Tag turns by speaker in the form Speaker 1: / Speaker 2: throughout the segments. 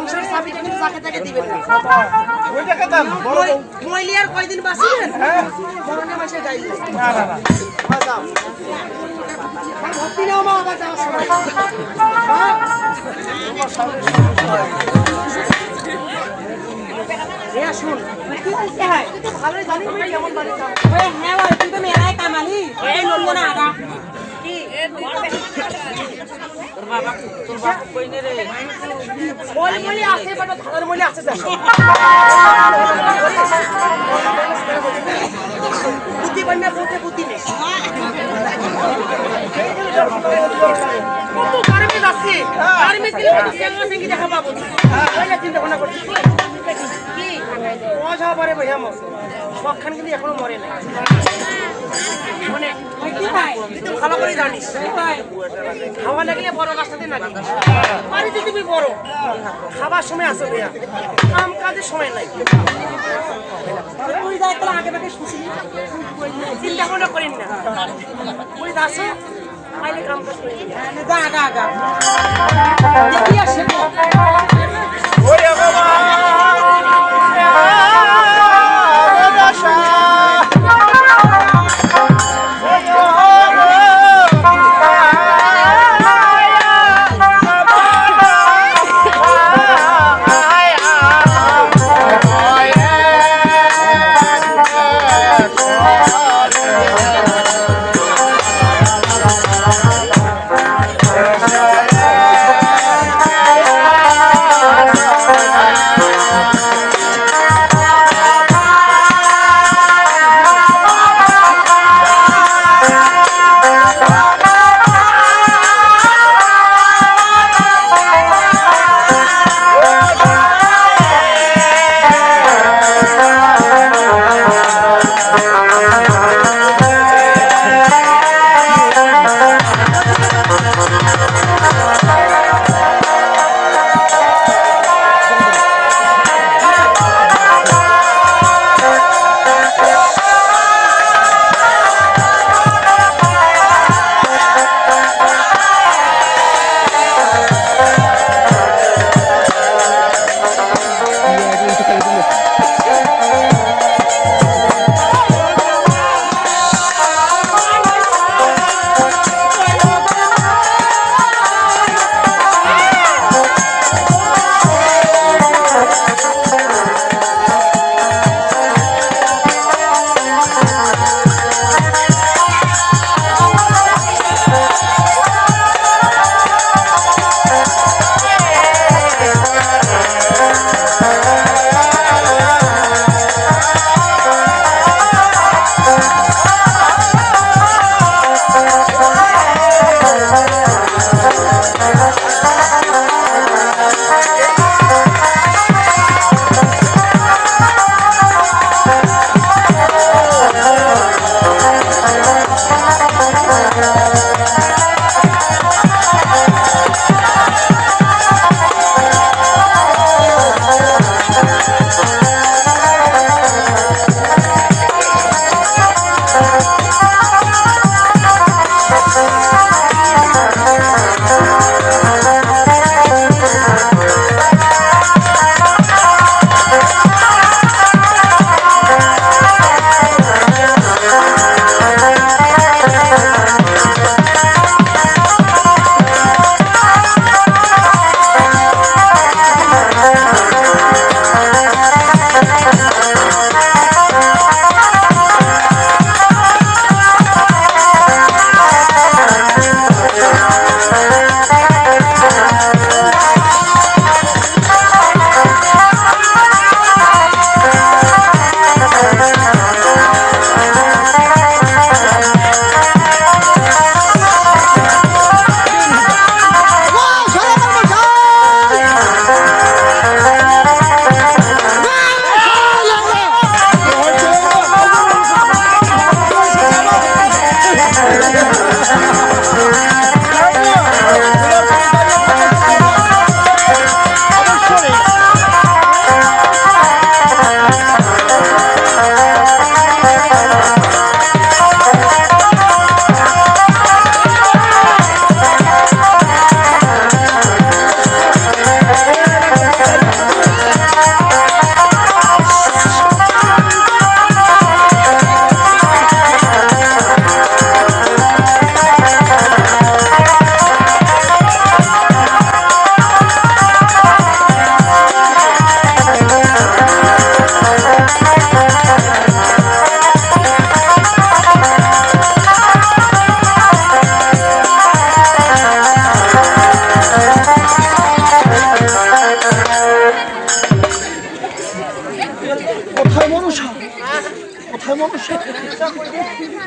Speaker 1: সংসারের চাবিটা কিন্তু যাকে তাকে দিবেন না।
Speaker 2: ওইটাকে দেন বড় বউ।
Speaker 1: মইলি আর কয়দিন বাঁচিবেন? মরণে মাসে যাইলে
Speaker 2: না না না
Speaker 1: যাও ভর্তি নাও মা আবার যাওয়ার সময়। হ্যাঁ শুন কি বলতে হয় তুই তো ভালোই জানি আমি কেমন বাড়ি যাও।
Speaker 3: হ্যাঁ ভাই তুই তো মেলাই কামালি এই লড়বো না আগা
Speaker 1: কি
Speaker 3: তোর বাপ কই নে রে
Speaker 1: বল বলি আছে বাট ধানের বলি আছে যা বুদ্ধি বন্যা বুদ্ধি বুদ্ধি নেই কত গরমে যাচ্ছে গরমে গেলে তো সেঙ্গা সেঙ্গি দেখা পাবো ওইটা চিন্তা ভাবনা করছি কি মজা পারে ভাই আমার সবখান কিন্তু এখনো মরে না মানে
Speaker 3: কি ভাই
Speaker 1: তুই ভালো করে জানিস খাওয়া লাগলে বড় গাছটাতে নাকি বাড়িতে তুমি বড় খাবার সময় আসো ভাইয়া কাম কাজের সময় নাই
Speaker 3: তুই যাই তোর আগে ভাগে শুছিলি
Speaker 1: চিন্তা ভাবনা করেন না ওই আসো আইলে কাম কাজ করে
Speaker 3: যা আগা আগা দেখি আসে
Speaker 2: ওরে বাবা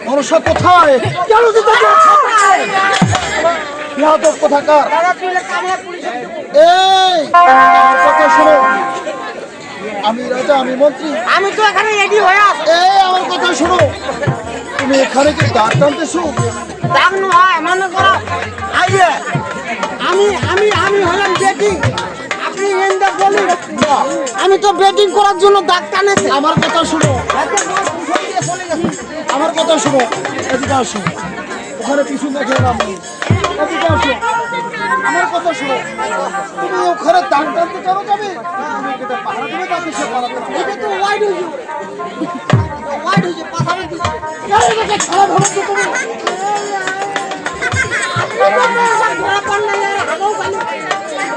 Speaker 4: মনসা কোথায়? কেন দিতে কোথাকার? এই আমার কথা শোনো, আমি রাজা, আমি মন্ত্রী,
Speaker 1: আমি তো এখানে রেডি হয়ে আছি।
Speaker 4: এই আমার কথা শোনো, তুমি এখানে কি দাঁত টানতেছো?
Speaker 1: দাগ নয় মনে করো আইয়ে আমি আমি আমি হলাম বেটিং। আপনি এন্ডা বলি আমি তো বেটিং করার জন্য দাগ টানেছি।
Speaker 4: আমার কথা শোনো, আমার কথা শোনো, এদিকে আসো, ওখানে পিছু দেখে নাম নেই, এদিকে আসো, আমার কথা শোনো, তুমি ওখানে দাঁত টানতে কেন যাবে? তুমি এটা পাহারা দেবে, তাকে সে পালাতে পারবে।
Speaker 1: এটা তো ওয়াইড হইছে, ওয়াইড হইছে পাছারে দিছে।
Speaker 4: এই দেখে খারাপ হবে তো তুমি।
Speaker 1: ধরা পড়লে হাগাও পানি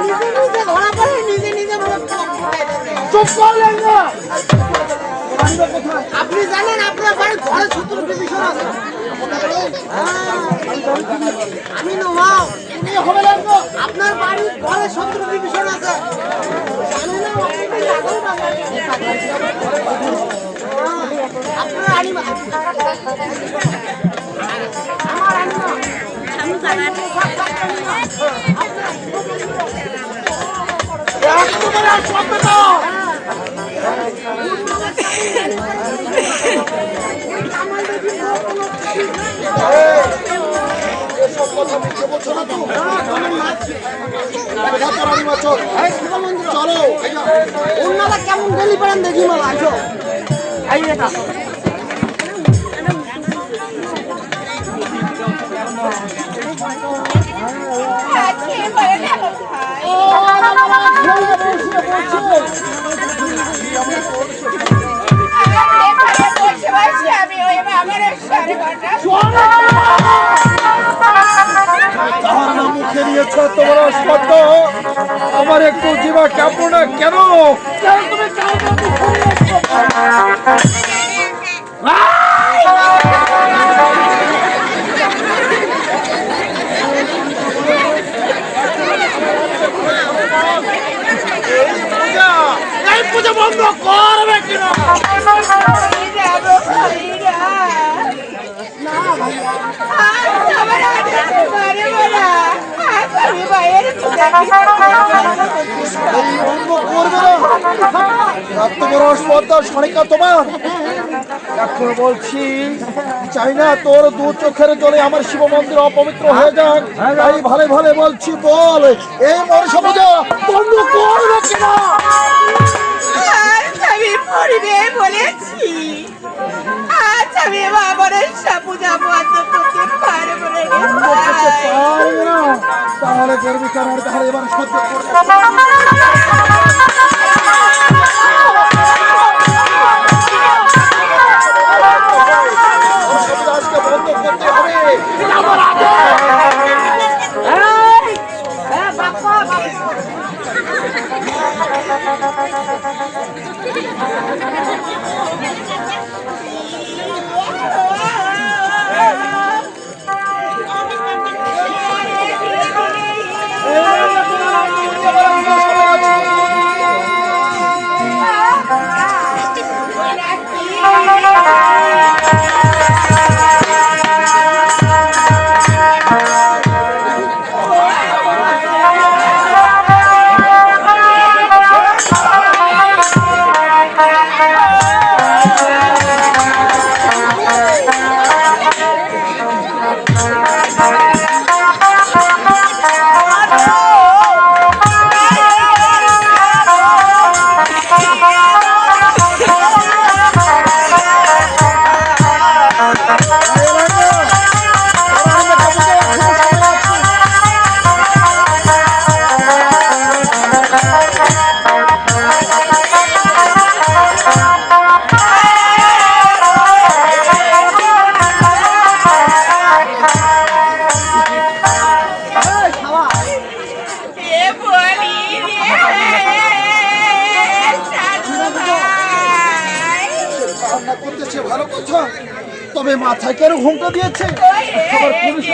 Speaker 1: নিজে নিজে ধরা পড়ে নিজে নিজে বলে
Speaker 4: চুপ করলেন না। রানীরা কোথায়?
Speaker 1: আপনি জানেন আপনার বাড়ির ঘরে 70 ডিভিশন আছে। আমি নওয়াও
Speaker 4: তুমি হবে লাগবে।
Speaker 1: আপনার বাড়ির ঘরে 70 ডিভিশন আছে। জানেন না আপনি লাগাও না। আপনার আনিমা আমার আনিমা আমি জানি
Speaker 4: তোমার সামনে দাও। এসব কথা মিথ্যে বলছো না তো? রানীমা চল, চলো।
Speaker 1: উন্নালা কেমন গলি পারেন দেখি মালা আসো আই এটা
Speaker 4: তাহার নাম মুখে নিয়েছ তোমার শব্দ, আমার একটু জীবা কাঁপো না কেন? তুমি এই পূজা বন্ধ করবে কিনা? এখন বলছি চাই না তোর দু চোখের জলে আমার শিব মন্দির অপবিত্র হয়ে যাক, তাই ভালো ভালো বলছি, বল এই মনসা পূজা বন্ধ করবে কিনা?
Speaker 5: আমি পড়বে বলেছি, আজ আমি বাবারের পূজা বন্ধ করতে পারবো না।
Speaker 4: তাহলে করবি কেন? তাহলে এবার সহ্য করবে। আজকে বন্ধ করতে হবে। ভালো কথা, তবে মাথায় কেন ঘুমটা দিয়েছে? আবার পুলিশ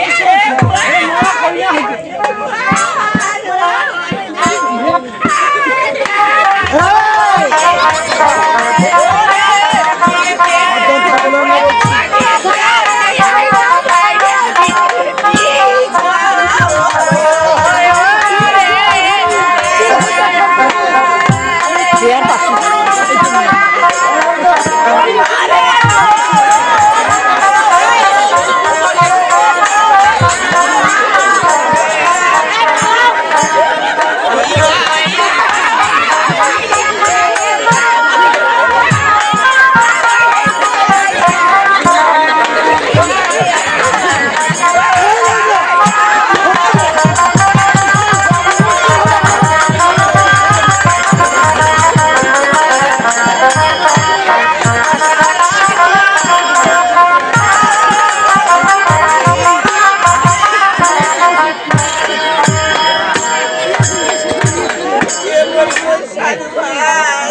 Speaker 5: সাধু ভাই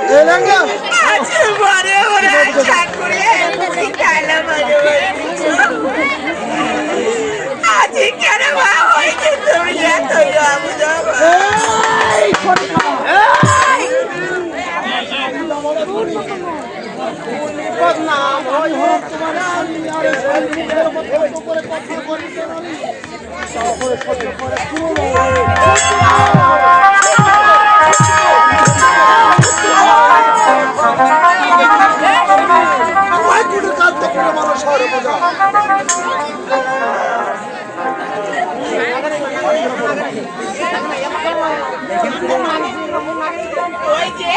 Speaker 4: এ লেঙ্গা
Speaker 5: আজ মরে মরে ঠাকুরে শিখাইলা মরে আজ কেন মা হয়েছে তুমি এত আবুদা
Speaker 4: এই সরকার বদনাম হয় হোক তোমার আমি আর শান্তির মধ্যে করে কথা বলি আমি তারপরে সহ্য করে আমার কাল থেকে মানুষ শহরে বোঝা
Speaker 5: ওই যে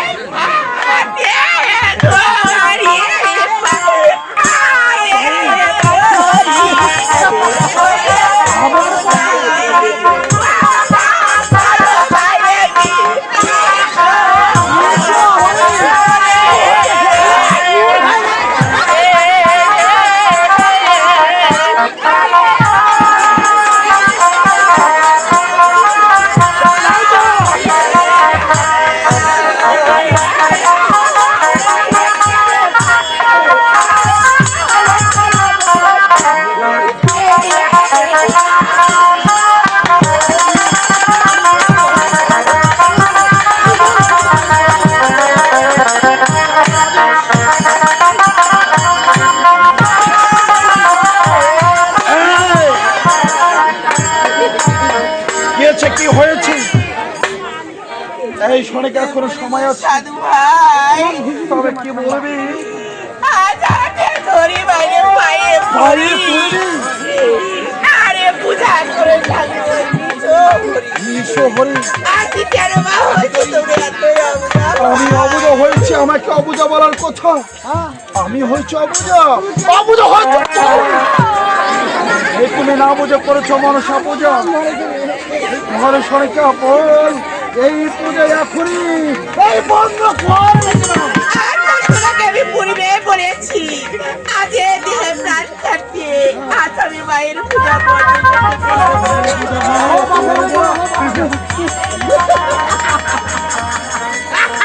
Speaker 4: কি হয়েছে এই শোনে কোনো সময় আছে
Speaker 5: সাধু ভাই
Speaker 4: তবে কি বলবি
Speaker 5: আজ আগে ধরি বাইরে পায়ে
Speaker 4: ভাই
Speaker 5: আরে পূজা করে সাধু
Speaker 4: নিশো হরি
Speaker 5: আজ কেন মা হয়েছে তুমি এত
Speaker 4: আমি অবুঝা হয়েছি আমাকে অবুঝা বলার কথা আমি হয়েছি অবুঝা অবুঝা হয়েছে এই তুমি না বুঝে করেছো মনসা পূজা ঘরে সরে বল এই পূজা এখনই এই বন্ধ কর
Speaker 5: আমি পূর্বে বলেছি আজ এ দেহে প্রাণ থাকতে আজ আমি মায়ের পূজা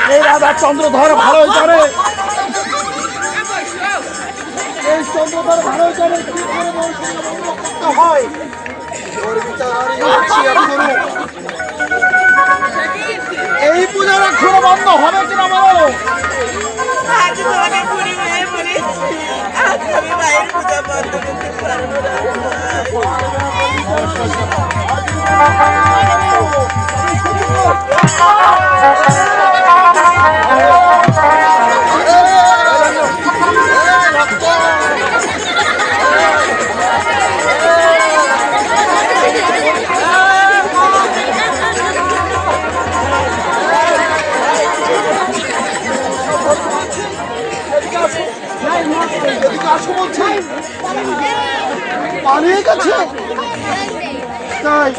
Speaker 4: এই রাধা চন্দ্রধর ভালোই জানে এই চন্দ্রধর ভালোই জানে কি করে করতে হয় ওর বিচার এই পূজার এখনো বন্ধ হবে কিনা বলো
Speaker 5: আজ তোমাকে পূর্বে বলেছি আজ আমি মায়ের পূজা বন্ধ করতে পারবো না
Speaker 4: পালিয়ে গেছে তাই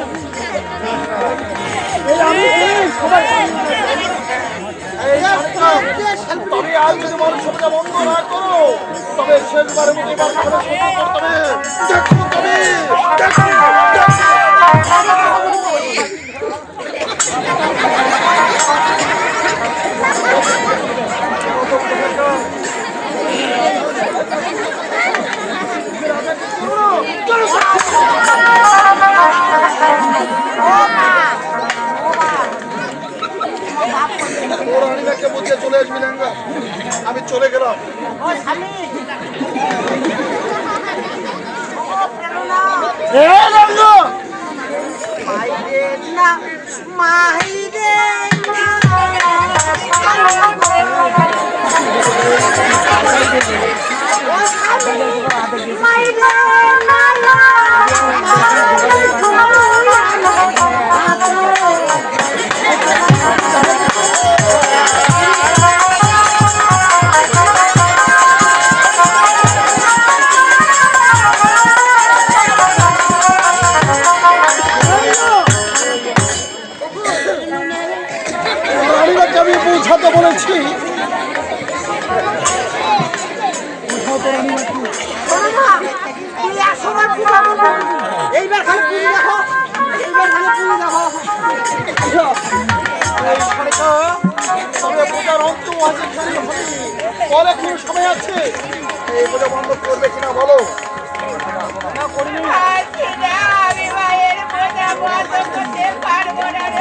Speaker 4: তবে আজ যদি মানুষ বন্ধ না করো তবে শেষবারের মতো এবার করতে হবে দেখো তবে চলে আসবি লেঙ্গা আমি চলে গেলাম আমি পৌঁছাতে বলেছি
Speaker 3: এইবার খালি পুজো দেখো এইবার খালি পুজো দেখো
Speaker 4: এইখানে তো তবে পূজার অন্ত আছে পরে কোন সময় আছে এই পূজা বন্ধ করবে কিনা বলো
Speaker 5: আজকে না, আমি মায়ের বোঝা বন্ধ করতে পারবো না রে